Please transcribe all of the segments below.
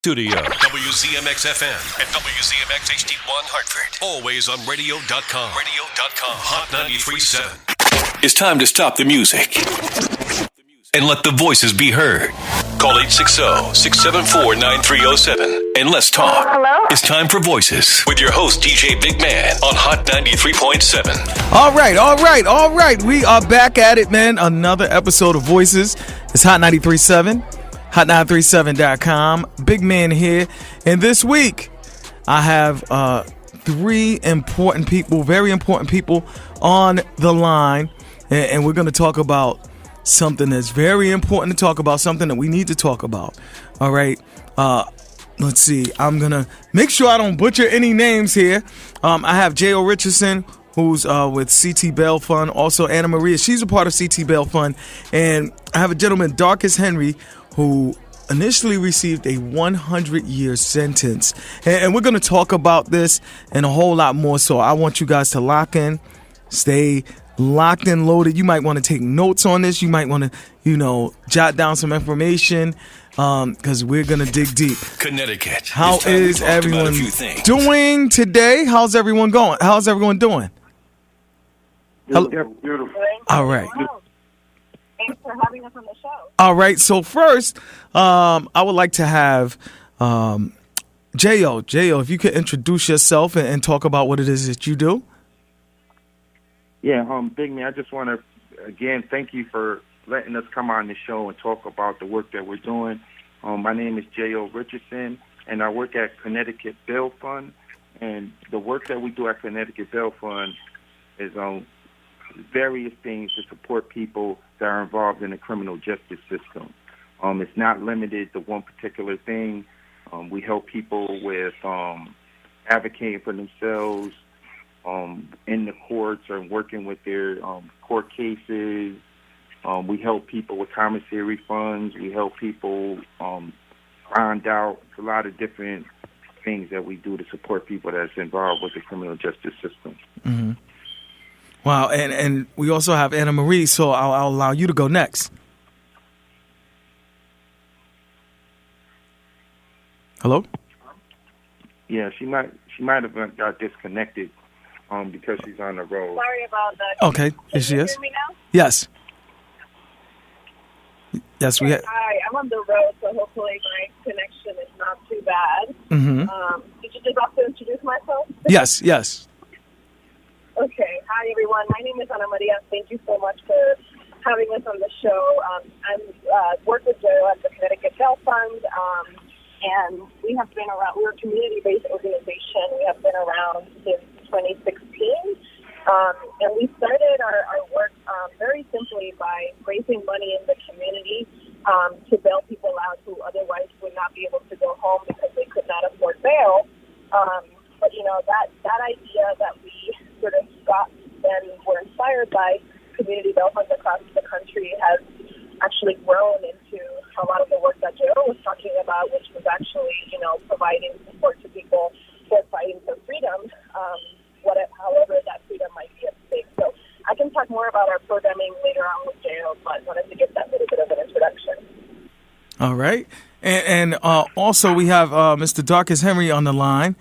studio. WZMX-FM and WZMX HD1 Hartford. Always on radio.com. Hot 93.7. It's time to stop the music and let the voices be heard. Call 860-674-9307 and let's talk. Hello? It's time for Voices with your host, DJ Biggmann on Hot 93.7. All right. We are back at it, man. Another episode of Voices. It's Hot 93.7, hot937.com. Biggmann here. And this week, I have three important people, very important people on the line. And we're going to talk about something that's very important to talk about, something that we need to talk about. All right. Let's see. I'm going to make sure I don't butcher any names here. I have Jayo Richardson, who's with CT Bail Fund. Also, Anna Maria, she's a part of CT Bail Fund. And I have a gentleman, Darcus Henry, who initially received a 100-year sentence. And we're going to talk about this and a whole lot more. So I want you guys to lock in, stay locked and loaded. You might want to take notes on this. You might want to, jot down some information because we're going to dig deep. Connecticut. How is everyone doing today? How's everyone going? How's everyone doing? Hello? Beautiful. All right. Thanks for having us on the show. All right. So first, I would like to have Jayo. Jayo, if you could introduce yourself and talk about what it is that you do. Yeah, Biggmann, I just want to, again, thank you for letting us come on the show and talk about the work that we're doing. My name is Jayo Richardson, and I work at Connecticut Bail Fund. And the work that we do at Connecticut Bail Fund is on various things to support people that are involved in the criminal justice system. It's not limited to one particular thing. We help people with advocating for themselves, in the courts or working with their court cases. We help people with commissary funds. We help people bond out. It's a lot of different things that we do to support people that's involved with the criminal justice system. Mm-hmm. Wow, and we also have Anna Marie, so I'll allow you to go next. Hello? Yeah, she might have got disconnected. Because she's on the road. Sorry about that. Okay, here she is. Hear me now? Yes. Yes, we. Hi, I'm on the road, so hopefully my connection is not too bad. Mm-hmm. Did you just also introduce myself? Yes. Okay. Hi, everyone. My name is Anna Maria. Thank you so much for having us on the show. I work with Jayo at the Connecticut Bail Fund, and we have been around. We're a community-based organization. We have been around since 2016, and we started our work very simply by raising money in the community to bail people out who otherwise would not be able to go home because they could not afford bail. But that idea that we sort of got and were inspired by community bail funds across the country has actually grown into a lot of the work that Jayo was talking about, which was actually providing support to people who are fighting for freedom. However that freedom might be at stake. So I can talk more about our programming later on with Jayo, but wanted to give that little bit of an introduction. All right. And also we have Mr. Darcus Henry on the line.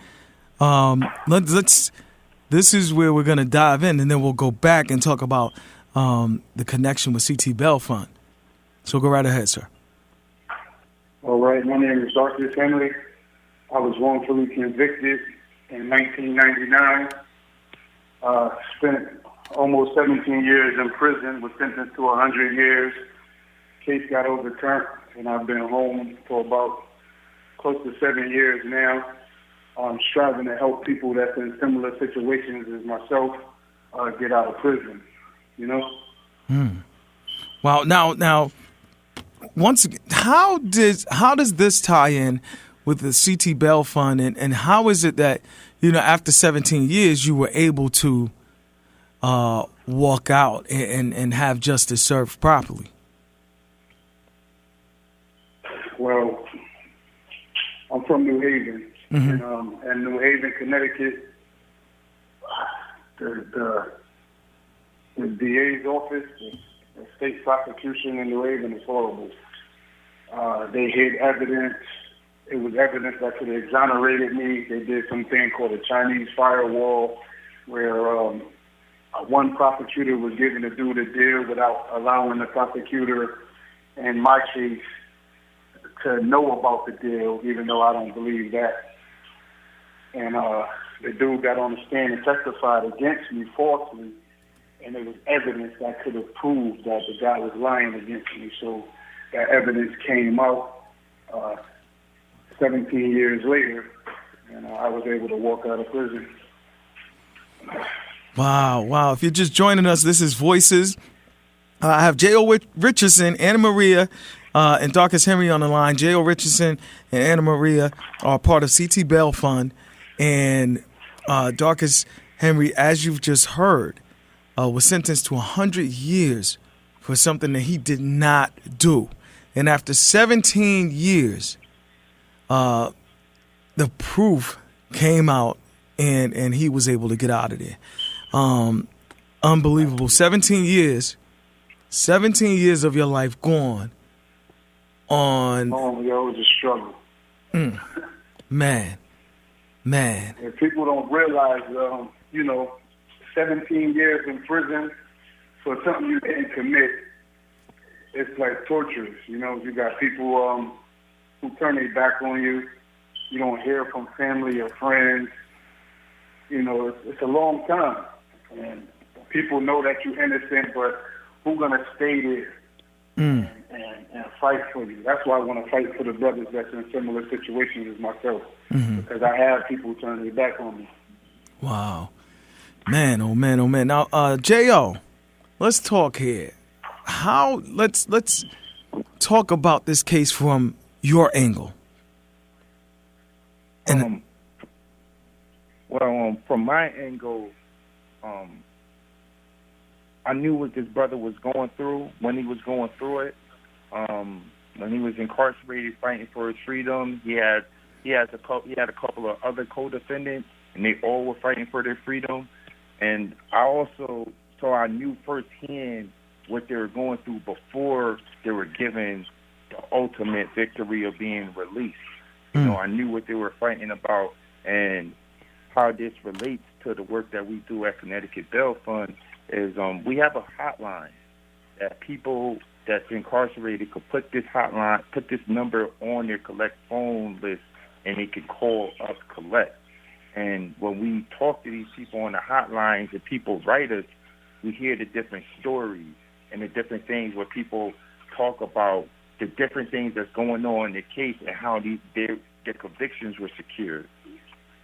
This is where we're going to dive in, and then we'll go back and talk about the connection with CT Bail Fund. So go right ahead, sir. All right. My name is Darcus Henry. I was wrongfully convicted in 1999. Spent almost 17 years in prison, was sentenced to 100 years. Case got overturned, and I've been home for about close to 7 years now. I'm striving to help people that's in similar situations as myself get out of prison, Wow. Now, once again, how does this tie in with the CT Bail Fund, and how is it that, after 17 years, you were able to walk out and have justice served properly? Well, I'm from New Haven, and New Haven, Connecticut, the DA's office, the state prosecution in New Haven is horrible. They hid evidence. it was evidence that could have exonerated me. They did something called a Chinese firewall, where one prosecutor was given to do the deal without allowing the prosecutor, in my case, to know about the deal, even though I don't believe that. And the dude got on the stand and testified against me falsely, and there was evidence that could have proved that the guy was lying against me. So that evidence came out 17 years later, and I was able to walk out of prison. Wow. If you're just joining us, this is Voices. I have Jayo Richardson, Anna Maria, and Darcus Henry on the line. Jayo Richardson and Anna Maria are part of CT Bail Fund. And Darcus Henry, as you've just heard, was sentenced to 100 years for something that he did not do. And after 17 years, the proof came out, and he was able to get out of there. Unbelievable. 17 years of your life gone on. Oh, it was a struggle. Man. And people don't realize, 17 years in prison for something you didn't commit, it's like torturous. You got people who turn their back on you. You don't hear from family or friends. It's a long time. And people know that you're innocent, but who's going to stay there and fight for you? That's why I want to fight for the brothers that's in similar situations as myself, because I have people turn their back on me. Wow. Man, oh man. Now, Jayo, let's talk here. Let's talk about this case from your angle. And from my angle, I knew what this brother was going through when he was going through it. When he was incarcerated, fighting for his freedom, he had a couple of other co-defendants, and they all were fighting for their freedom. And I knew firsthand what they were going through before they were given the ultimate victory of being released. I knew what they were fighting about, and how this relates to the work that we do at Connecticut Bail Fund is we have a hotline that people that's incarcerated could put this number on their collect phone list, and they can call us collect. And when we talk to these people on the hotlines and people write us, we hear the different stories and the different things where people talk about the different things that's going on in the case and how their convictions were secured.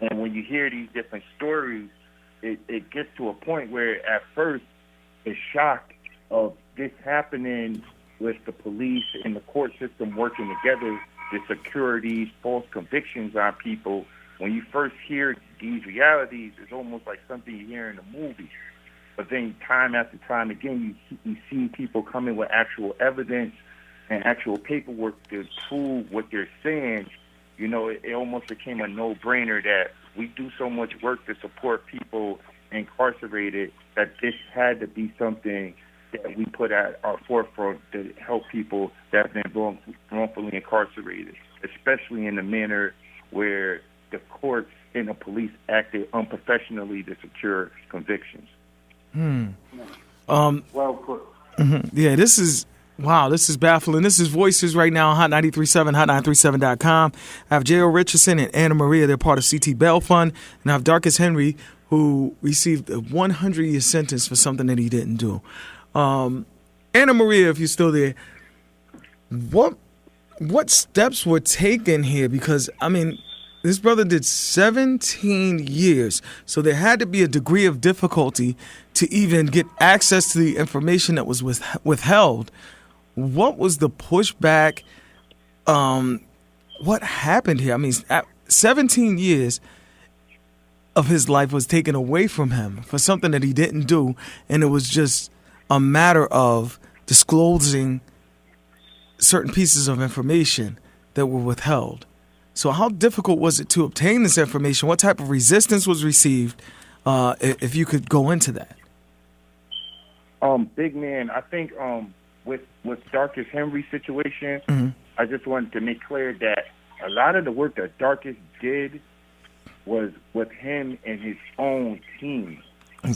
And when you hear these different stories, it gets to a point where at first the shock of this happening with the police and the court system working together to secure these false convictions on people, when you first hear these realities, it's almost like something you hear in a movie. But then time after time again, you see people coming with actual evidence and actual paperwork to prove what they're saying. It almost became a no-brainer that we do so much work to support people incarcerated that this had to be something that we put at our forefront to help people that have been wrongfully incarcerated, especially in the manner where the courts and the police acted unprofessionally to secure convictions. Well put. Yeah, this is baffling. This is Voices right now on Hot 93.7, hot937.com. I have Jayo Richardson and Anna Maria. They're part of CT Bail Fund. And I have Darcus Henry, who received a 100-year sentence for something that he didn't do. Anna Maria, if you're still there, what steps were taken here? Because, this brother did 17 years, so there had to be a degree of difficulty to even get access to the information that was withheld. What was the pushback? What happened here? 17 years of his life was taken away from him for something that he didn't do, and it was just a matter of disclosing certain pieces of information that were withheld. So how difficult was it to obtain this information? What type of resistance was received? If you could go into that. Big man, I think with Darcus Henry's situation, I just wanted to make clear that a lot of the work that Darcus did was with him and his own team.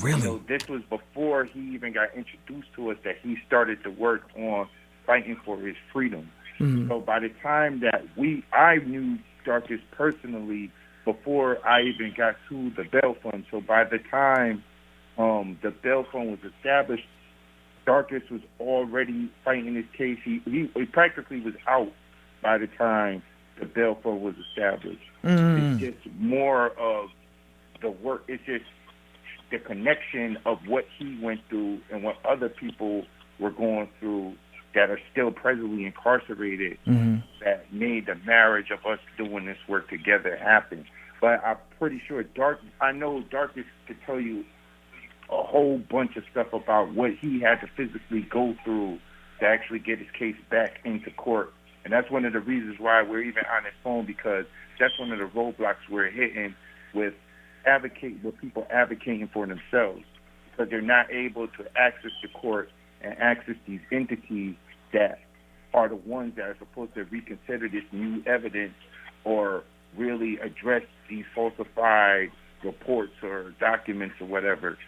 Really? So this was before he even got introduced to us that he started to work on fighting for his freedom. Mm-hmm. So by the time that I knew Darcus personally before I even got to the bail fund. So by the time the bail fund was established, Darcus was already fighting his case. He practically was out by the time the bail fund was established. Mm. It's just more of the work. It's just the connection of what he went through and what other people were going through that are still presently incarcerated that made the marriage of us doing this work together happen. But I'm pretty sure I know Darcus could tell you a whole bunch of stuff about what he had to physically go through to actually get his case back into court. And that's one of the reasons why we're even on this phone, because that's one of the roadblocks we're hitting with people advocating for themselves, because they're not able to access the court and access these entities that are the ones that are supposed to reconsider this new evidence or really address these falsified reports or documents or whatever.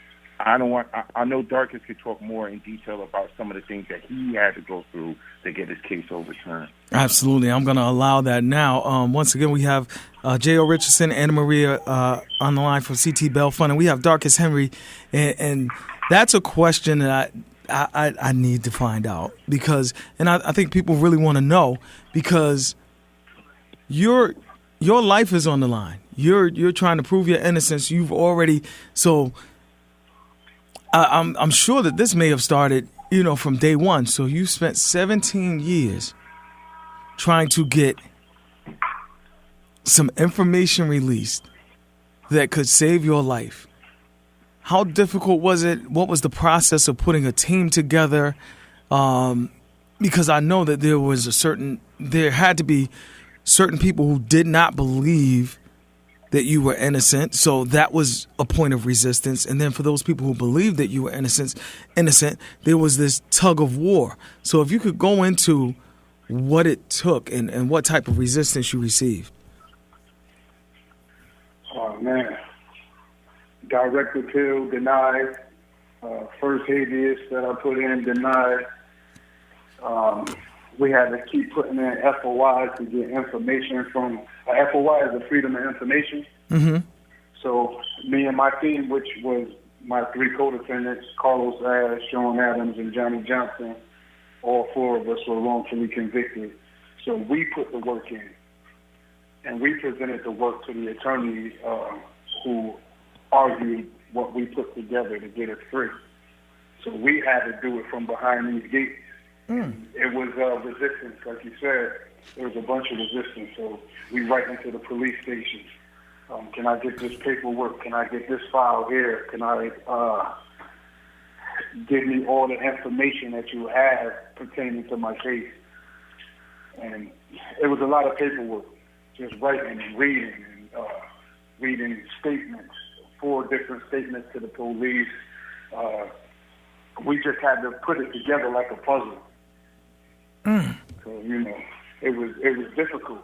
I know Darcus could talk more in detail about some of the things that he had to go through to get his case overturned. Absolutely. I'm going to allow that now. Once again, we have Jayo Richardson, Anna Maria on the line from CT Bail Fund, and we have Darcus Henry. And that's a question that I need to find out, because, and I think people really want to know, because your life is on the line. You're trying to prove your innocence. You've already, so I'm sure that this may have started, from day one. So you spent 17 years trying to get some information released that could save your life. How difficult was it? What was the process of putting a team together? Because I know that there had to be certain people who did not believe that you were innocent. So that was a point of resistance. And then for those people who believed that you were innocent, there was this tug of war. So if you could go into what it took and what type of resistance you received. Oh, man. Direct appeal denied. First habeas that I put in denied. We had to keep putting in FOIs to get information from. FOI is the Freedom of Information. Mm-hmm. So me and my team, which was my three co-defendants, Carlos Ash, Sean Adams, and Johnny Johnson, all four of us were wrongfully convicted. So we put the work in, and we presented the work to the attorney who argued what we put together to get it free. So we had to do it from behind these gates. It was resistance, like you said. There was a bunch of resistance. So we write into the police station. Can I get this paperwork? Can I get this file here? Can I give me all the information that you have pertaining to my case? And it was a lot of paperwork, just writing and reading statements, 4 different statements to the police. We just had to put it together like a puzzle. So, it was difficult.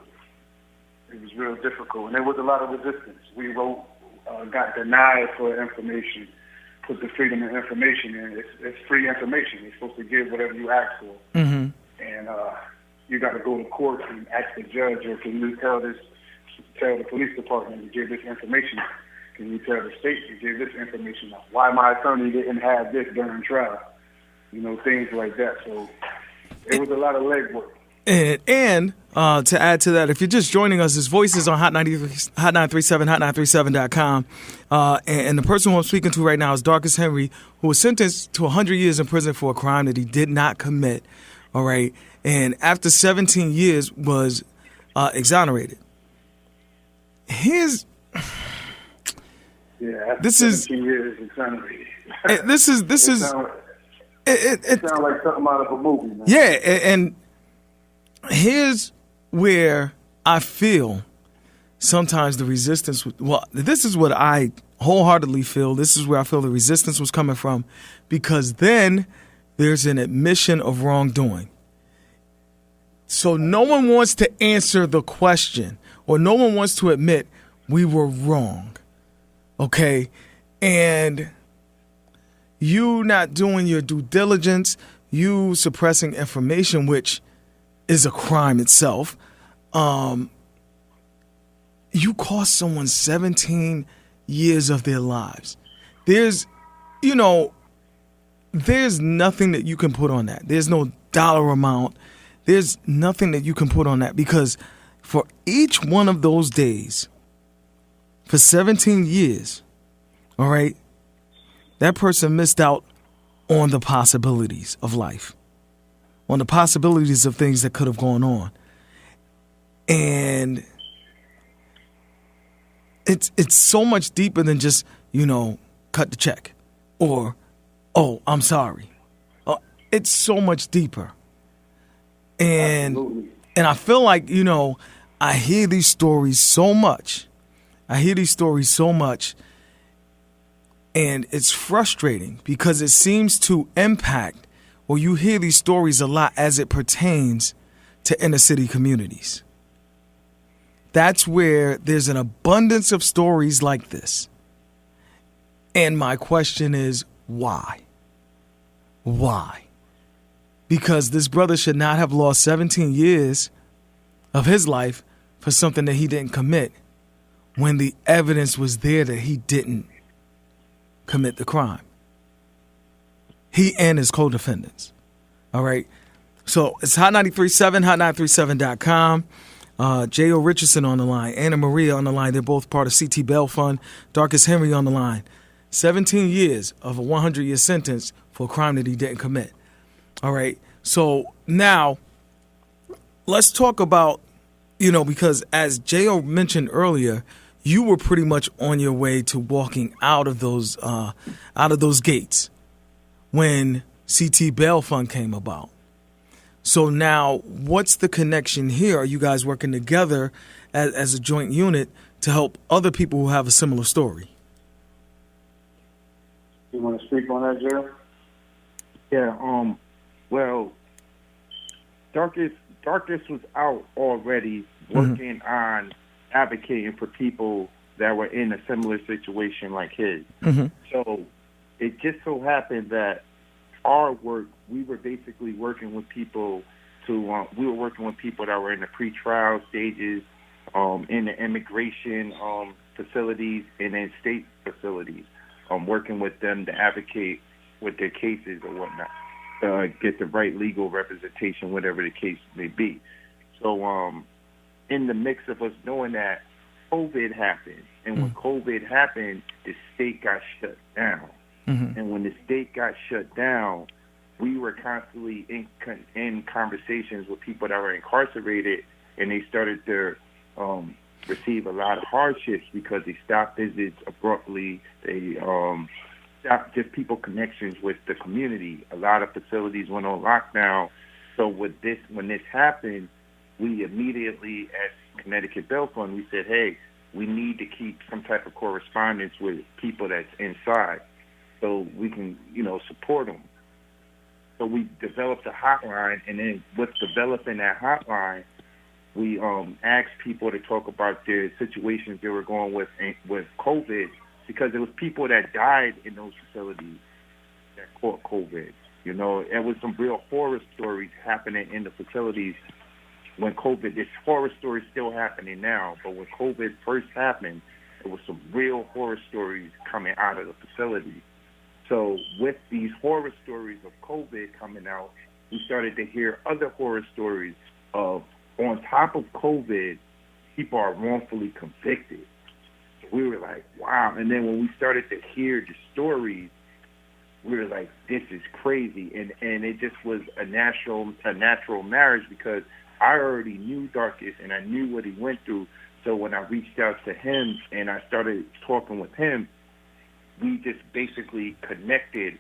It was real difficult. And there was a lot of resistance. We wrote, got denied for information, put the Freedom of Information in. It's free information. You're supposed to give whatever you ask for. Mm-hmm. And you got to go to court and ask the judge, or can you tell the police department to give this information? Can you tell the state to give this information? Why my attorney didn't have this during trial? Things like that. So it was a lot of legwork. And to add to that, if you're just joining us, his voice is on Hot 937, hot937.com. And the person who I'm speaking to right now is Darcus Henry, who was sentenced to 100 years in prison for a crime that he did not commit. All right. And after 17 years was exonerated. This is 17 years exonerated. This is it sounds like something out of a movie, man. Yeah, and here's where I feel sometimes the resistance. Well, this is what I wholeheartedly feel. This is where I feel the resistance was coming from, because then there's an admission of wrongdoing. So no one wants to answer the question, or no one wants to admit we were wrong. Okay? And you not doing your due diligence, you suppressing information, which is a crime itself. You cost someone 17 years of their lives. There's nothing that you can put on that. There's no dollar amount. There's nothing that you can put on that, because for each one of those days, for 17 years, all right, that person missed out on the possibilities of life, on the possibilities of things that could have gone on. And it's so much deeper than just, cut the check or, oh, I'm sorry. It's so much deeper. And I feel like, I hear these stories so much. And it's frustrating because it seems to impact, or you hear these stories a lot as it pertains to inner city communities. That's where there's an abundance of stories like this. And my question is, why? Why? Because this brother should not have lost 17 years of his life for something that he didn't commit, when the evidence was there that he didn't commit the crime. He and his co-defendants. All right. So it's Hot 93.7, hot937.com. Jayo Richardson on the line, Anna Maria on the line. They're both part of CT Bell Fund. Darcus Henry on the line. 17 years of a 100-year sentence for a crime that he didn't commit. All right. So now let's talk about, because as Jayo mentioned earlier, you were pretty much on your way to walking out of those gates when CT Bail Fund came about. So now, what's the connection here? Are you guys working together as a joint unit to help other people who have a similar story? You want to speak on that, Joe? Yeah. Well, Darcus was out already working on advocating for people that were in a similar situation like his. Mm-hmm. So it just so happened that our work, we were basically working with people that were in the pre-trial stages, in the immigration facilities and in state facilities, working with them to advocate with their cases or whatnot, get the right legal representation, whatever the case may be. So in the mix of us knowing that, COVID happened. And when COVID happened, the state got shut down. Mm-hmm. And when the state got shut down, we were constantly in conversations with people that were incarcerated, and they started to receive a lot of hardships because they stopped visits abruptly. They stopped just people connections with the community. A lot of facilities went on lockdown. So when this happened, we immediately, as Connecticut Bail Fund, we said, hey, we need to keep some type of correspondence with people that's inside so we can, support them. So we developed a hotline, and then with developing that hotline, we asked people to talk about their situations they were going with COVID, because there was people that died in those facilities that caught COVID. There was some real horror stories happening in the facilities when COVID. This horror story is still happening now, but when COVID first happened, there was some real horror stories coming out of the facility. So with these horror stories of COVID coming out, we started to hear other horror stories of, on top of COVID, people are wrongfully convicted. So we were like, wow. And then when we started to hear the stories, we were like, this is crazy. And it just was a natural marriage, because I already knew Darcus and I knew what he went through. So when I reached out to him and I started talking with him, we just basically connected,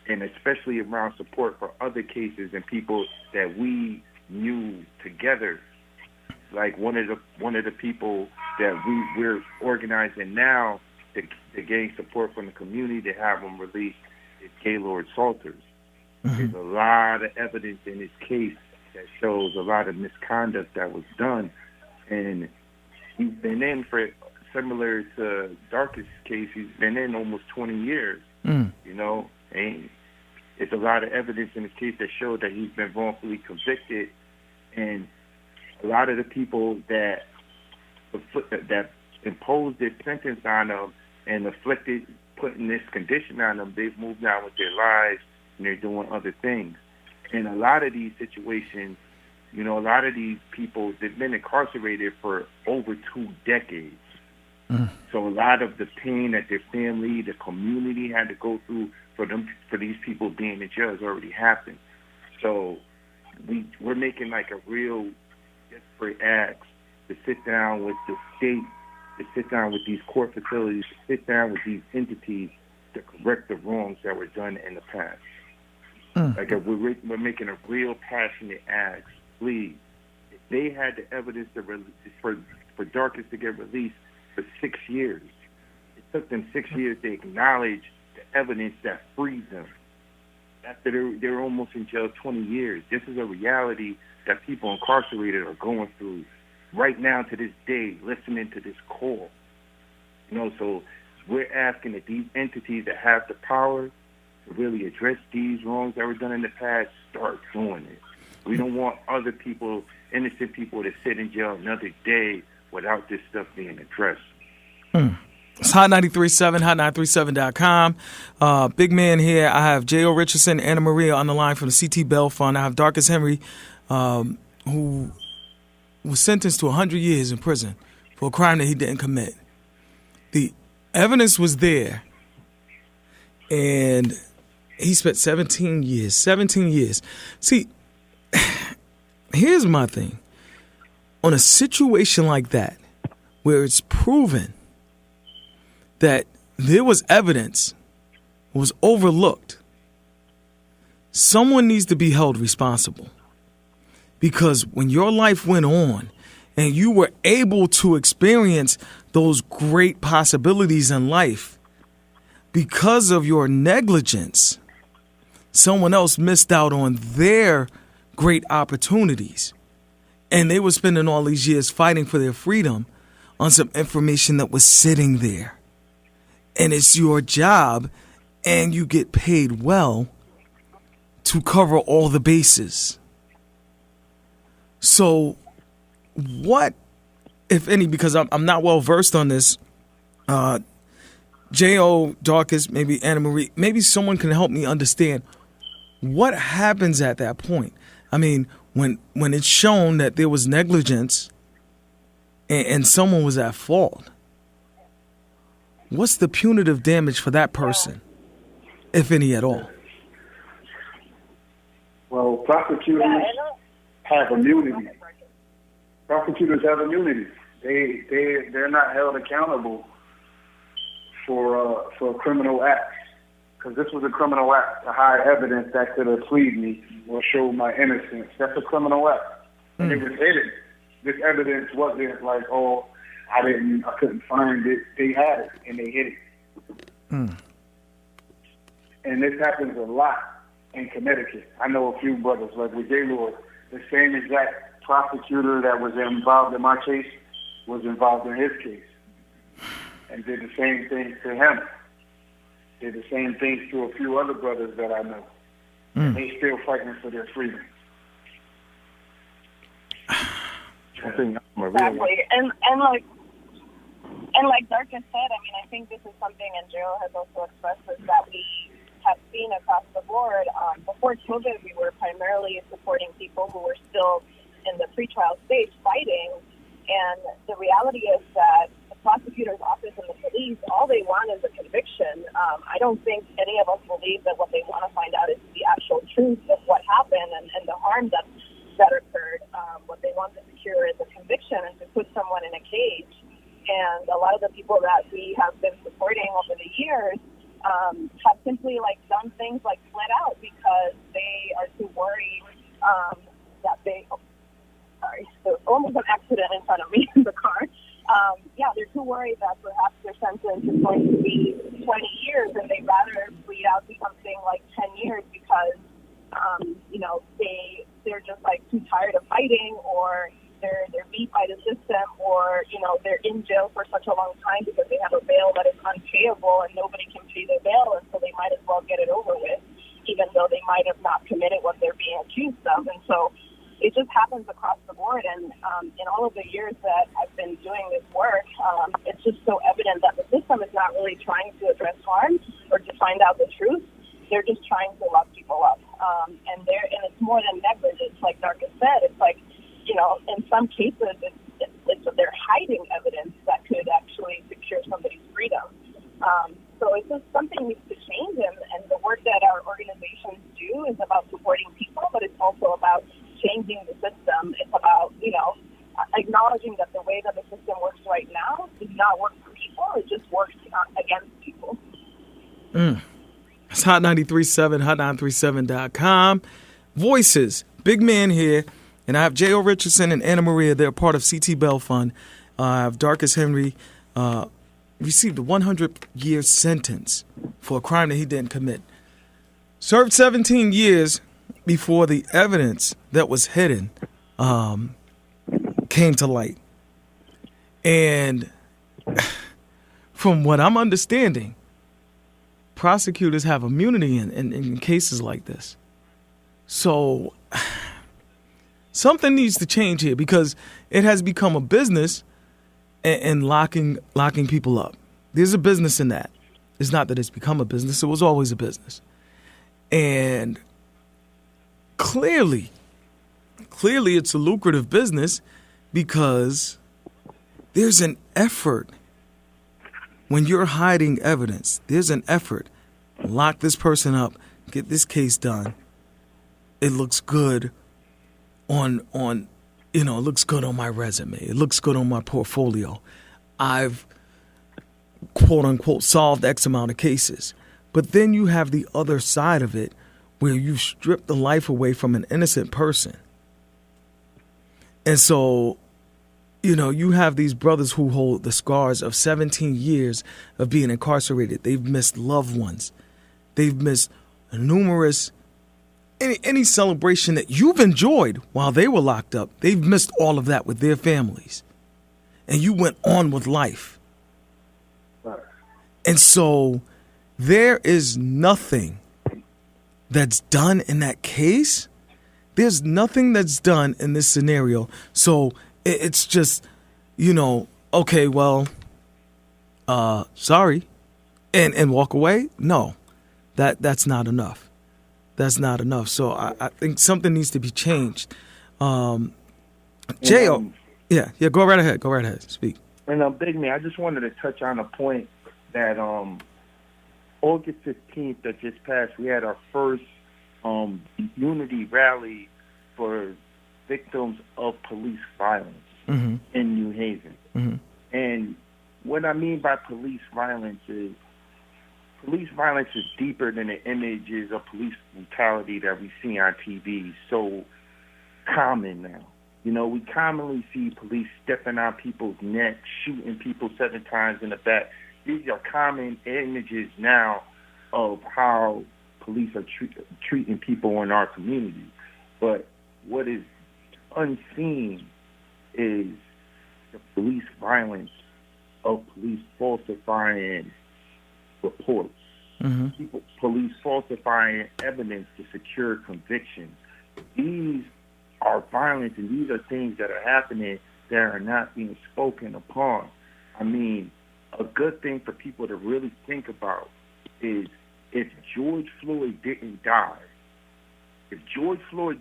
and especially around support for other cases and people that we knew together. Like one of the people that we're organizing now to gain support from the community to have them released is Gaylord Salters. Mm-hmm. There's a lot of evidence in his case that shows a lot of misconduct that was done. And he's been in for, similar to Darcus' case, he's been in almost 20 years, you know, and it's a lot of evidence in his case that showed that he's been wrongfully convicted. And a lot of the people that imposed this sentence on him and putting this condition on them, they've moved on with their lives and they're doing other things. In a lot of these situations, you know, a lot of these people, they've been incarcerated for over 2 decades. So a lot of the pain that their family, the community had to go through for these people being in jail has already happened. So we're making like a real desperate act to sit down with the state, to sit down with these court facilities, to sit down with these entities to correct the wrongs that were done in the past. Like we're making a real passionate ask. Please, if they had the evidence for Darcus to get released for 6 years, it took them 6 years to acknowledge the evidence that frees them. After they're almost in jail 20 years, this is a reality that people incarcerated are going through right now to this day, listening to this call. You know, so we're asking that these entities that have the power to really address these wrongs that were done in the past start doing it. We don't want other people, innocent people, to sit in jail another day without this stuff being addressed. It's Hot 93.7, hot937.com. Biggmann here. I have Jayo Richardson, Anna Maria on the line from the C.T. Bell Fund. I have Darcus Henry, who was sentenced to 100 years in prison for a crime that he didn't commit. The evidence was there, and he spent 17 years. 17 years. See, here's my thing. On a situation like that, where it's proven that there was evidence was overlooked, someone needs to be held responsible. Because when your life went on and you were able to experience those great possibilities in life, because of your negligence, someone else missed out on their great opportunities. And they were spending all these years fighting for their freedom on some information that was sitting there. And it's your job, and you get paid well, to cover all the bases. So what, if any, because I'm not well versed on this, Jayo, Darcus, maybe Anna Marie, maybe someone can help me understand what happens at that point. I mean, when it's shown that there was negligence and someone was at fault, what's the punitive damage for that person, if any at all? Well, prosecutors have immunity. Prosecutors have immunity. They're not held accountable for criminal acts, because this was a criminal act to hide evidence that could have freed me or show my innocence. That's a criminal act, and it was hidden. This evidence wasn't like, oh, I couldn't find it. They had it and they hid it. And this happens a lot in Connecticut. I know a few brothers, like with J. Lord, the same exact prosecutor that was involved in my case was involved in his case and did the same thing to him. Did the same things to a few other brothers that I know. And they still fighting for their freedom. Exactly. And like Darcus said, I mean, I think this is something, and Jayo has also expressed this, that we have seen across the board. Before COVID, we were primarily supporting people who were still in the pretrial stage fighting. And the reality is that the prosecutor's office and the police, all they want is a conviction. I don't think any of us believe that what they want to find out is the actual truth of what happened and the harm that occurred. What they want to secure is a conviction and to put someone in a cage. And a lot of the people that we have been supporting over the years have simply done things like fled out because they are too worried that they. Sorry, so almost an accident in front of me in the car. They're too worried that perhaps their sentence is going to be 20 years, and they'd rather plead out to something like 10 years because, they're just like too tired of fighting, or they're beat by the system, or they're in jail for such a long time because they have a bail that is unpayable and nobody can pay their bail, and so they might as well get it over with, even though they might have not committed what they're being accused of. And so it just happens across the board. And in all of the years that I've been doing this work, it's just so evident that the system is not really trying to address harm or to find out the truth. They're just trying to lock people up. And it's more than negligence, like Darcus said. It's like, in some cases, they're hiding evidence that could actually secure somebody's freedom. So it's just something needs to change, and the work that our organizations do is about supporting people, but it's also about changing the system. It's about, acknowledging that the way that the system works right now does not work for people. It just works against people. It's Hot 93.7, hot937.com. Voices, Biggmann here. And I have Jayo Richardson and Anna Maria. They're part of CT Bell Fund. I have Darcus Henry received a 100-year sentence for a crime that he didn't commit. Served 17 years before the evidence that was hidden came to light. And from what I'm understanding, prosecutors have immunity in cases like this. So something needs to change here, because it has become a business and locking people up. There's a business in that. It's not that it's become a business. It was always a business. And clearly it's a lucrative business, because there's an effort when you're hiding evidence. There's an effort. Lock this person up. Get this case done. It looks good on it looks good on my resume. It looks good on my portfolio. I've, quote unquote, solved X amount of cases. But then you have the other side of it, where you strip the life away from an innocent person. And so, you have these brothers who hold the scars of 17 years of being incarcerated. They've missed loved ones. They've missed numerous any celebration that you've enjoyed while they were locked up. They've missed all of that with their families. And you went on with life. Right. And so there is nothing that's done in that case. There's nothing that's done in this scenario. So it's just, okay, well, sorry, and walk away. No, that's not enough. That's not enough. So I think something needs to be changed. Jayo, yeah, go right ahead. Speak. And Biggmann, I just wanted to touch on a point that August 15th that just passed, we had our first unity rally for victims of police violence in New Haven. Mm-hmm. And what I mean by police violence is deeper than the images of police brutality that we see on TV. So common now. We commonly see police stepping on people's necks, shooting people 7 times in the back. These are common images now of how police are treating people in our community. But what is unseen is the police violence of police falsifying reports, police falsifying evidence to secure convictions. These are violence, and these are things that are happening that are not being spoken upon. I mean, a good thing for people to really think about is if George Floyd didn't die, George Floyd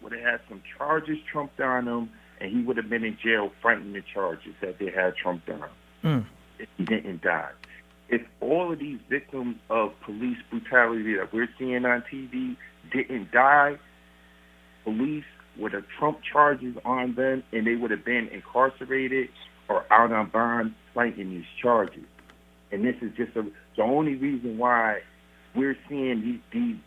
would have had some charges trumped on him, and he would have been in jail fighting the charges that they had trumped on him if he didn't die. If all of these victims of police brutality that we're seeing on TV didn't die, police would have trumped charges on them, and they would have been incarcerated or out on bond fighting these charges. And this is just the only reason why we're seeing these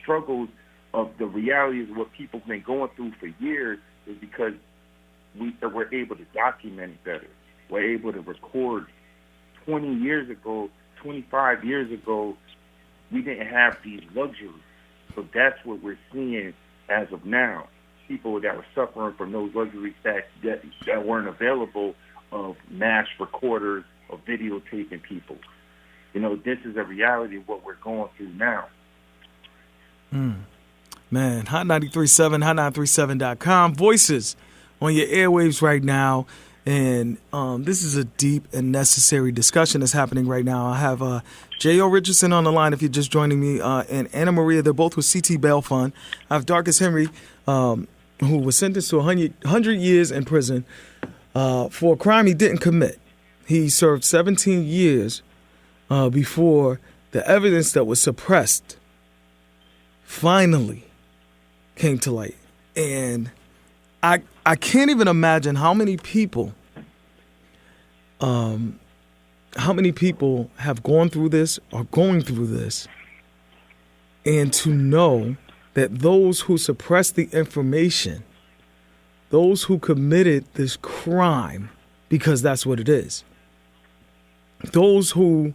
struggles of the realities of what people have been going through for years is because we're able to document it better. We're able to record. 20 years ago, 25 years ago, we didn't have these luxuries. So that's what we're seeing as of now. People that were suffering from those luxury stacks that weren't available of mass recorders of videotaping people. You know, this is a reality of what we're going through now. Man, Hot 93.7, hot937.com. Voices on your airwaves right now. And this is a deep and necessary discussion that's happening right now. I have Jayo Richardson on the line if you're just joining me, and Anna Maria. They're both with CT Bail Fund. I have Darcus Henry, who was sentenced to 100 years in prison for a crime he didn't commit. He served 17 years before the evidence that was suppressed finally came to light. And I can't even imagine how many people have gone through this or going through this, and to know that those who suppressed the information, those who committed this crime, because that's what it is, those who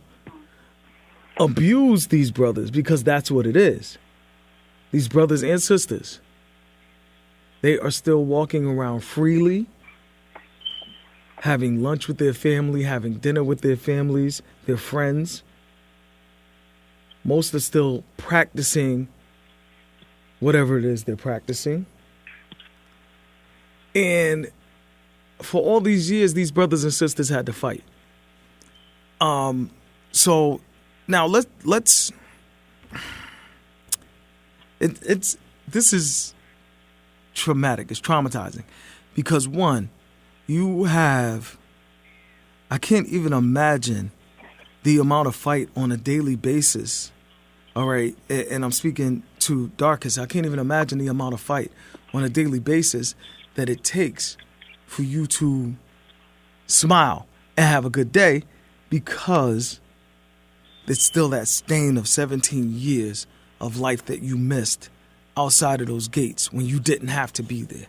abused these brothers, because that's what it is, these brothers and sisters, they are still walking around freely, having lunch with their family, having dinner with their families, their friends. Most are still practicing whatever it is they're practicing. And for all these years, these brothers and sisters had to fight. So now let's this is traumatic. It's traumatizing because, one, I can't even imagine the amount of fight on a daily basis. All right. And I'm speaking to Darcus. I can't even imagine the amount of fight on a daily basis that it takes for you to smile and have a good day, because it's still that stain of 17 years of life that you missed outside of those gates when you didn't have to be there.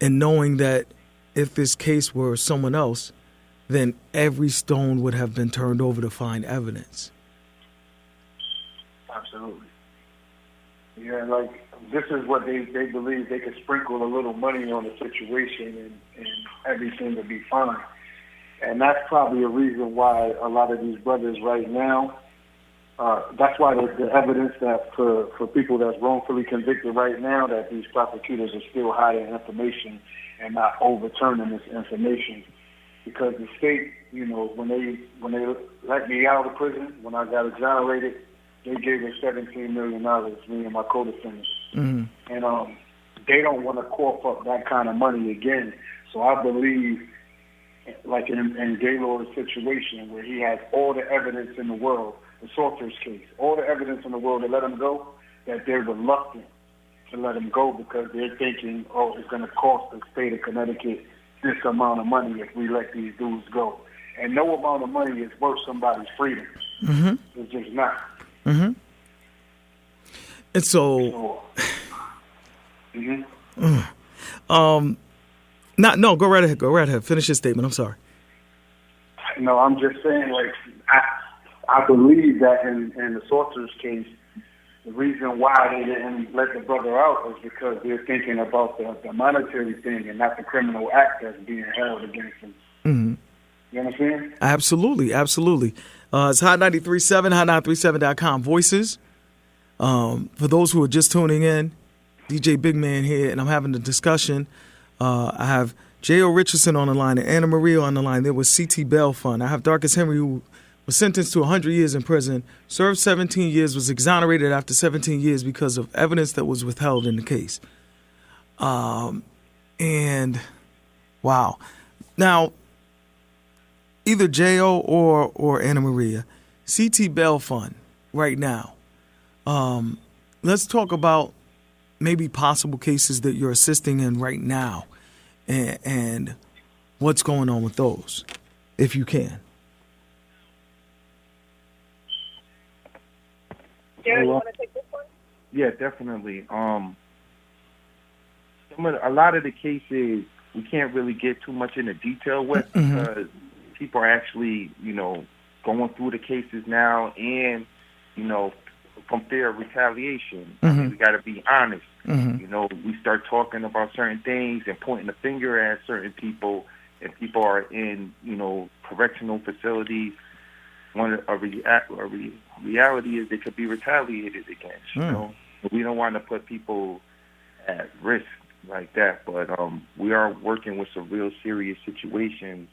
And knowing that if this case were someone else, then every stone would have been turned over to find evidence. Absolutely. Yeah, like, this is what they believe they could sprinkle a little money on the situation and everything will be fine. And that's probably a reason why a lot of these brothers right now, that's why the evidence that for people that's wrongfully convicted right now, that these prosecutors are still hiding information and not overturning this information. Because the state, you know, when they let me out of prison, when I got exonerated, they gave us $17 million, me and my co-defendants. Mm-hmm. And they don't want to cough up that kind of money again. So I believe, like in Gaylord's situation, where he has all the evidence in the world, the Salters case, all the evidence in the world to let him go, that they're reluctant to let him go because they're thinking, oh, it's going to cost the state of Connecticut this amount of money if we let these dudes go. And no amount of money is worth somebody's freedom. Mm-hmm. It's just not. Mm-hmm. And so no, go right ahead. Finish your statement. I'm sorry. No, I'm just saying, like, I believe that in the Salters case, the reason why they didn't let the brother out was because they're thinking about the monetary thing and not the criminal act that's being held against them. Mm-hmm. You understand? Absolutely. It's Hot 93.7, hot937.com. Voices. For those who are just tuning in, DJ Biggmann here, and I'm having a discussion. I have Jayo Richardson on the line and Anna Maria on the line. There was CT Bail Fund. I have Darcus Henry, who was sentenced to 100 years in prison, served 17 years, was exonerated after 17 years because of evidence that was withheld in the case. And wow. Now, either Jayo or Anna Maria, CT Bail Fund right now. Let's talk about maybe possible cases that you're assisting in right now and what's going on with those, if you can. Jared, you want to take this one? Yeah, definitely. A lot of the cases we can't really get too much into detail with because people are actually, going through the cases now and, fear of retaliation. I mean, we got to be honest. You know, we start talking about certain things and pointing the finger at certain people, and people are in, you know, correctional facilities. Reality is they could be retaliated against. You know, we don't want to put people at risk like that, but we are working with some real serious situations.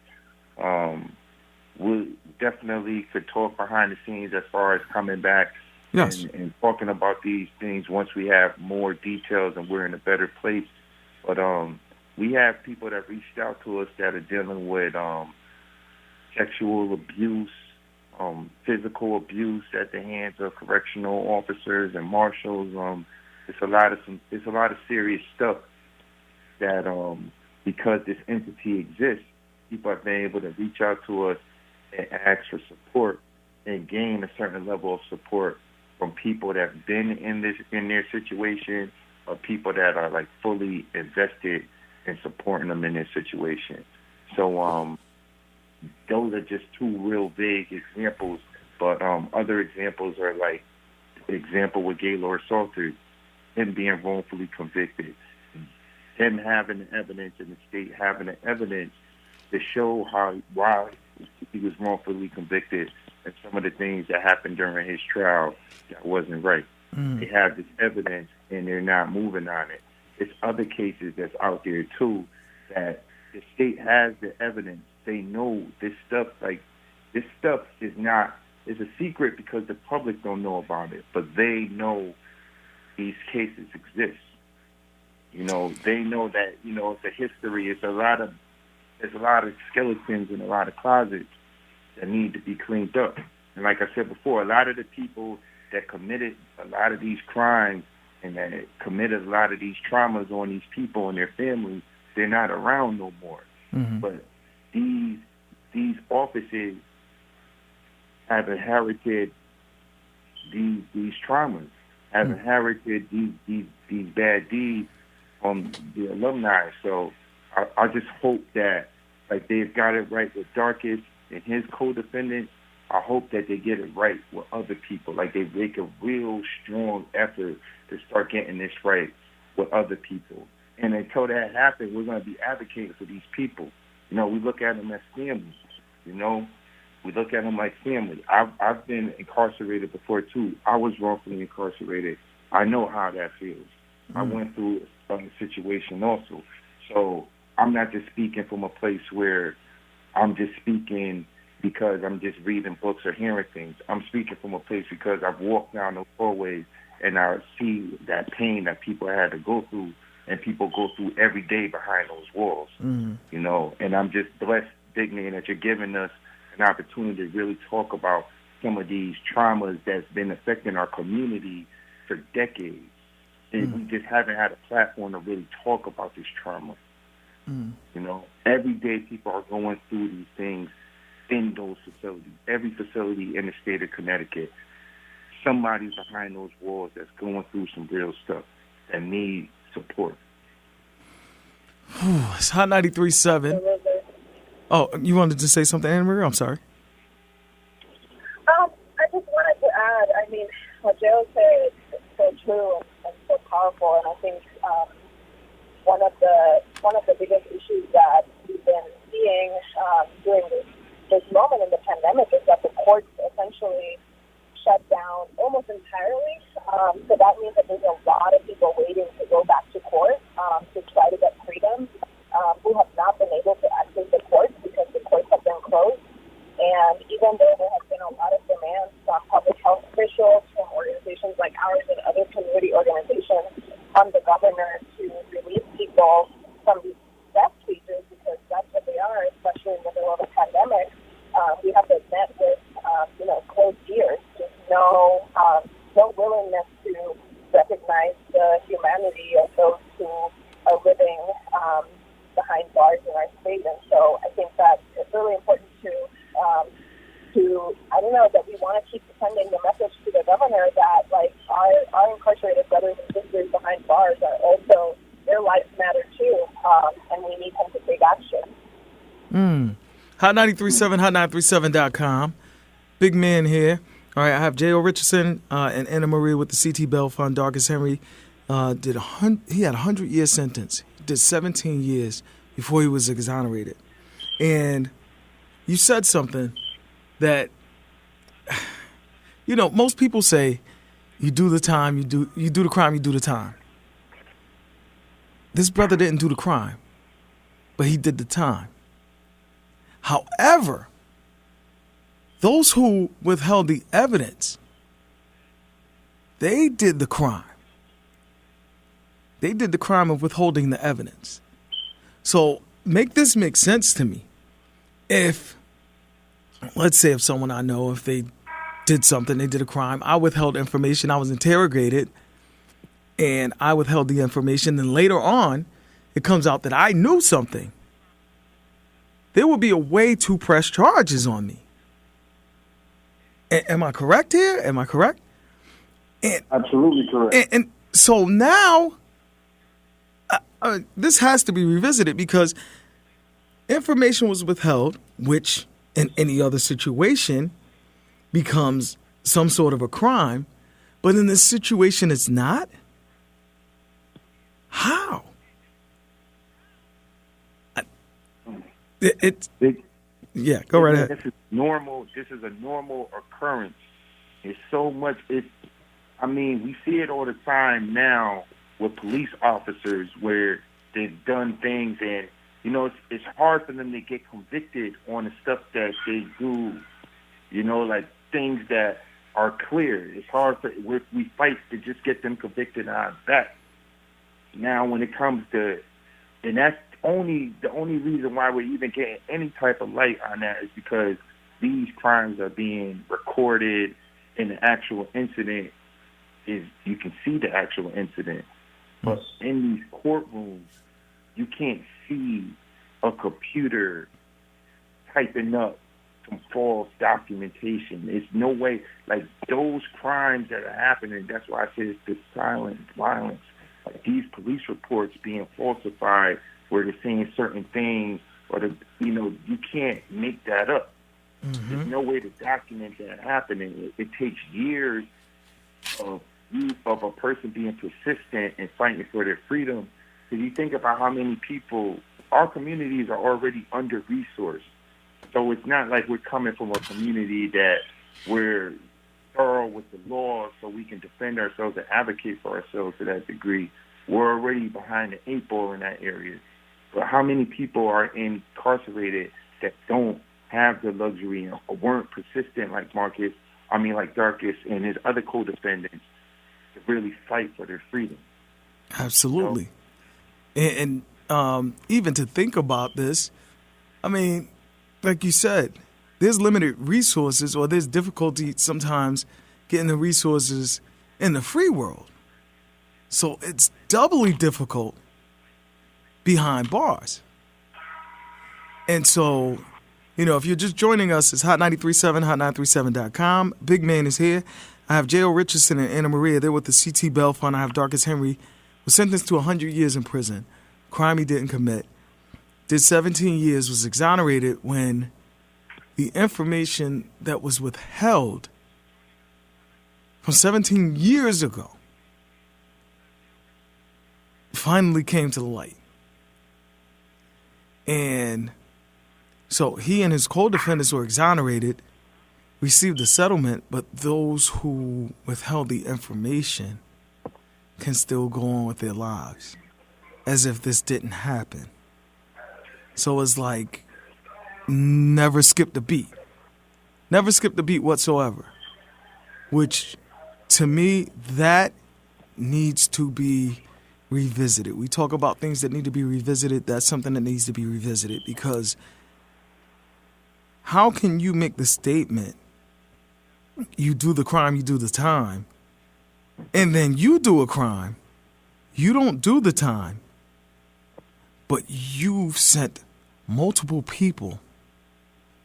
We definitely could talk behind the scenes as far as coming back and talking about these things once we have more details and we're in a better place. But we have people that reached out to us that are dealing with sexual abuse, physical abuse at the hands of correctional officers and marshals. It's a lot of serious stuff that because this entity exists, people have been able to reach out to us and ask for support and gain a certain level of support from people that have been in their situation, or people that are like fully invested in supporting them in their situation. So those are just two real big examples. But other examples are like the example with Gaylord Salter, him being wrongfully convicted, him having the evidence and the state having the evidence to show why he was wrongfully convicted and some of the things that happened during his trial that wasn't right. They have this evidence and they're not moving on it. There's other cases that's out there too that the state has the evidence. They know this stuff is not, it's a secret because the public don't know about it, but they know these cases exist. You know, they know that, you know, it's a history. There's a lot of skeletons in a lot of closets that need to be cleaned up. And like I said before, a lot of the people that committed a lot of these crimes and that committed a lot of these traumas on these people and their families, they're not around no more. But these offices have inherited these traumas, have inherited these bad deeds from the alumni. So I just hope that, like they've got it right with Darcus and his co-defendants, I hope that they get it right with other people. Like they make a real strong effort to start getting this right with other people. And until that happens, we're going to be advocating for these people. You know, we look at them as family. You know, we look at them like family. I've been incarcerated before too. I was wrongfully incarcerated. I know how that feels. I went through a situation also. So I'm not just speaking from a place where I'm just speaking because I'm just reading books or hearing things. I'm speaking from a place because I've walked down those doorways and I see that pain that people had to go through and people go through every day behind those walls. You know, and I'm just blessed, Biggmann, that you're giving us an opportunity to really talk about some of these traumas that's been affecting our community for decades. And we just haven't had a platform to really talk about this trauma. You know, every day people are going through these things in those facilities. Every facility in the state of Connecticut, somebody's behind those walls that's going through some real stuff that needs support. It's Hot 93.7. Oh, you wanted to say something, Anna Marie? I'm sorry. I just wanted to add, I mean, what Jayo said is so true and so powerful, and I think one of the biggest issues that we've been seeing during this moment in the pandemic is that the courts essentially shut down almost entirely. So that means that there's a lot of people waiting to go back to court to try to get freedom who have not been able to access the courts because the courts have been closed. And even though there has been a lot of demands from public health officials, from organizations like ours and other community organizations, on the governor to release people from these death cases, because that's what they are, especially in the middle of a pandemic, we have been met with, closed ears, just no willingness to recognize the humanity of those who are living behind bars in our state. And so I think that it's really important to I don't know, that we want to keep sending the message to the governor that, like, our incarcerated brothers and sisters behind bars are also, their lives matter too, and we need him to take action. Hot 93.7, hot937.com. Biggmann here. All right, I have Jayo Richardson and Anna Marie with the CT Bell Fund. Darcus Henry he had a 100-year sentence. He did 17 years before he was exonerated. And you said something that, most people say, you do the time, you do the crime, you do the time. This brother didn't do the crime, but he did the time. However, those who withheld the evidence, they did the crime. They did the crime of withholding the evidence. So make this make sense to me. If, let's say if someone I know, if they did something, they did a crime, I withheld information, I was interrogated, and I withheld the information, then later on, it comes out that I knew something, there will be a way to press charges on me. Am I correct here? Am I correct? Absolutely correct. And so now, this has to be revisited because information was withheld, which in any other situation becomes some sort of a crime, but in this situation it's not? How? Yeah, go right ahead. This is normal. This is a normal occurrence. It's so much. We see it all the time now with police officers where they've done things and, it's hard for them to get convicted on the stuff that they do, like things that are clear. It's hard we fight to just get them convicted on that. Now, when it comes to, and that's the only reason why we're even getting any type of light on that is because these crimes are being recorded and the actual incident you can see the actual incident. But in these courtrooms, you can't see a computer typing up some false documentation. There's no way, like those crimes that are happening, that's why I say it's the silent violence. Like these police reports being falsified where they're saying certain things or you can't make that up. Mm-hmm. There's no way to document that happening. It takes years of a person being persistent and fighting for their freedom. If you think about how many people, our communities are already under-resourced. So it's not like we're coming from a community that we're thorough with the law so we can defend ourselves and advocate for ourselves to that degree. We're already behind the 8 ball in that area. But how many people are incarcerated that don't have the luxury or weren't persistent like Darcus and his other co-defendants to really fight for their freedom? Absolutely. And even to think about this, like you said, there's limited resources or there's difficulty sometimes getting the resources in the free world. So it's doubly difficult behind bars. And so, if you're just joining us, it's Hot 93.7, hot937.com. Biggmann is here. I have Jayo Richardson and Anna Maria. They're with the CT Bell Fund. I have Darcus Henry, was sentenced to 100 years in prison. Crime he didn't commit. Did 17 years, was exonerated when the information that was withheld from 17 years ago finally came to the light. And so he and his co-defendants were exonerated, received a settlement, but those who withheld the information can still go on with their lives as if this didn't happen. So it's like never skipped a beat. Never skipped a beat whatsoever. Which, to me, that needs to be revisited. We talk about things that need to be revisited. That's something that needs to be revisited because how can you make the statement, you do the crime, you do the time, and then you do a crime, you don't do the time, but you've sent multiple people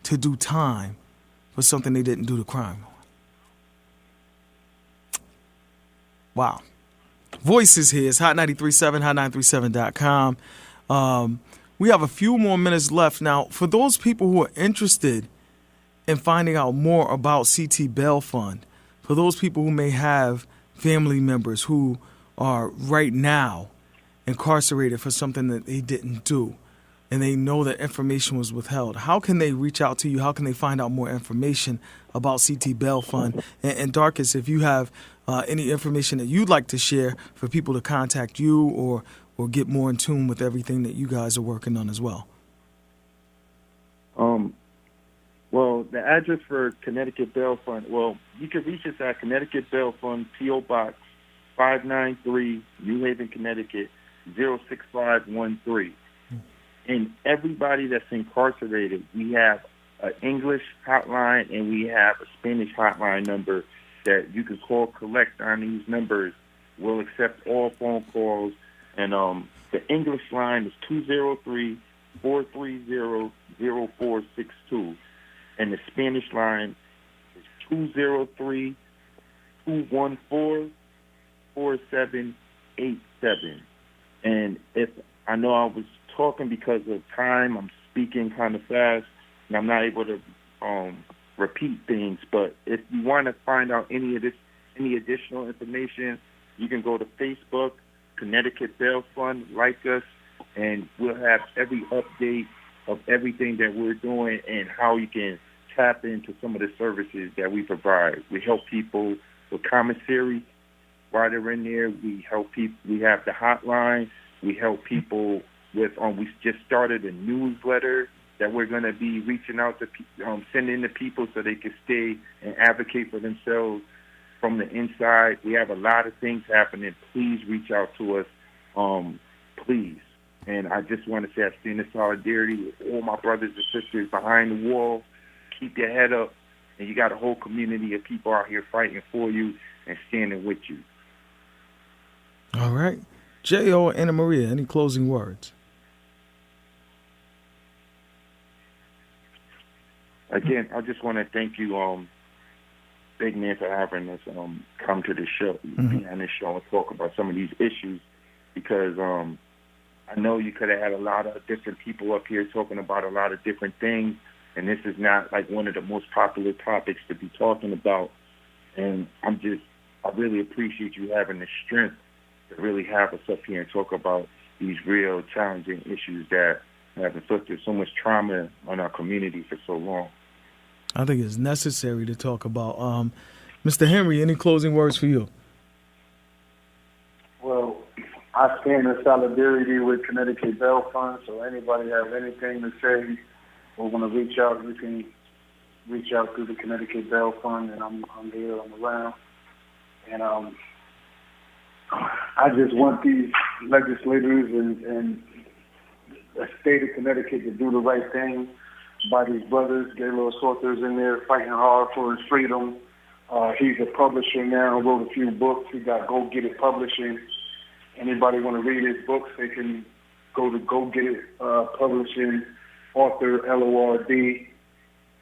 to do time for something they didn't do the crime on. Wow. Voices here. It's Hot 93.7, hot937.com. We have a few more minutes left. Now, for those people who are interested and finding out more about CT Bail Fund for those people who may have family members who are right now incarcerated for something that they didn't do, and they know that information was withheld? How can they reach out to you? How can they find out more information about CT Bail Fund? And Darcus, if you have any information that you'd like to share for people to contact you or get more in tune with everything that you guys are working on as well. Well, the address for Connecticut Bail Fund, well, you can reach us at Connecticut Bail Fund, P.O. Box 593, New Haven, Connecticut, 06513. And everybody that's incarcerated, we have an English hotline and we have a Spanish hotline number that you can call collect on these numbers. We'll accept all phone calls. And the English line is 203-430-0462. And the Spanish line is 203-214-4787. And if I know I was talking because of time, I'm speaking kind of fast, and I'm not able to repeat things. But if you want to find out any additional information, you can go to Facebook, Connecticut Bail Fund, like us, and we'll have every update of everything that we're doing and how you can tap into some of the services that we provide. We help people with commissary while they're in there. We help people. We have the hotline. We help people with. We just started a newsletter that we're going to be reaching out to, sending to people so they can stay and advocate for themselves from the inside. We have a lot of things happening. Please reach out to us, please. And I just want to say I stand in solidarity with all my brothers and sisters behind the wall. Keep your head up, and you got a whole community of people out here fighting for you and standing with you. All right. Jayo, Anna Maria, any closing words? Again, I just want to thank you, Biggmann, for having us come to the show, be on this show and talk about some of these issues, because I know you could have had a lot of different people up here talking about a lot of different things, and this is not like one of the most popular topics to be talking about. And I really appreciate you having the strength to really have us up here and talk about these real challenging issues that have inflicted so much trauma on our community for so long. I think it's necessary to talk about. Mr. Henry, any closing words for you? Well, I stand in solidarity with Connecticut Bail Fund, so anybody have anything to say or want to reach out, you can reach out through the Connecticut Bail Fund, and I'm here, I'm around. And I just want these legislators and the state of Connecticut to do the right thing by these brothers. Gaylord Salter's in there fighting hard for his freedom. He's a publisher now, wrote a few books. He got Go Get It Publishing. Anybody want to read his books, they can go to Go Get It Publishing, author LORD.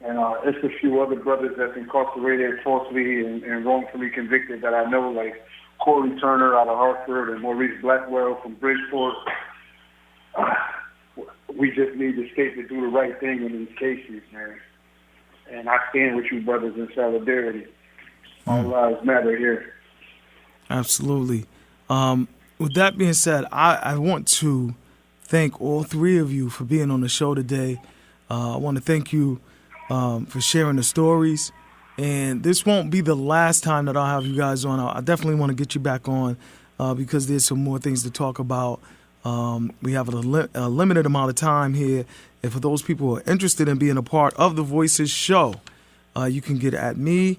And it's a few other brothers that's incarcerated falsely and wrongfully convicted that I know, like Corey Turner out of Hartford and Maurice Blackwell from Bridgeport. We just need the state to do the right thing in these cases, man. And I stand with you brothers in solidarity. All lives matter here. Absolutely. With that being said, I want to thank all three of you for being on the show today. I want to thank you for sharing the stories. And this won't be the last time that I'll have you guys on. I definitely want to get you back on because there's some more things to talk about. We have a limited amount of time here. And for those people who are interested in being a part of the Voices show, you can get at me,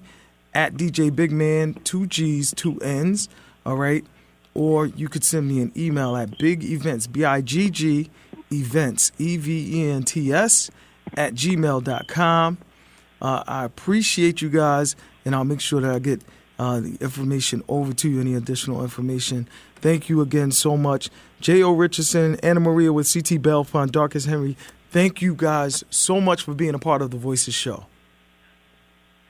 at DJ Biggmann, 2 G's, 2 N's, all right? Or you could send me an email at bigevents, BIGG, events, EVENTS, at gmail.com. I appreciate you guys, and I'll make sure that I get the information over to you, any additional information. Thank you again so much. Jayo Richardson, Anna Maria with CT Bail Fund, Darcus Henry, thank you guys so much for being a part of the Voices show.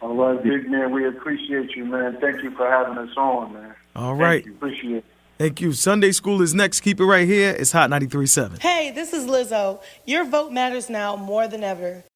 All right, big man, we appreciate you, man. Thank you for having us on, man. All right. Thank you. Appreciate it. Thank you. Sunday School is next. Keep it right here. It's Hot 93.7. Hey, this is Lizzo. Your vote matters now more than ever.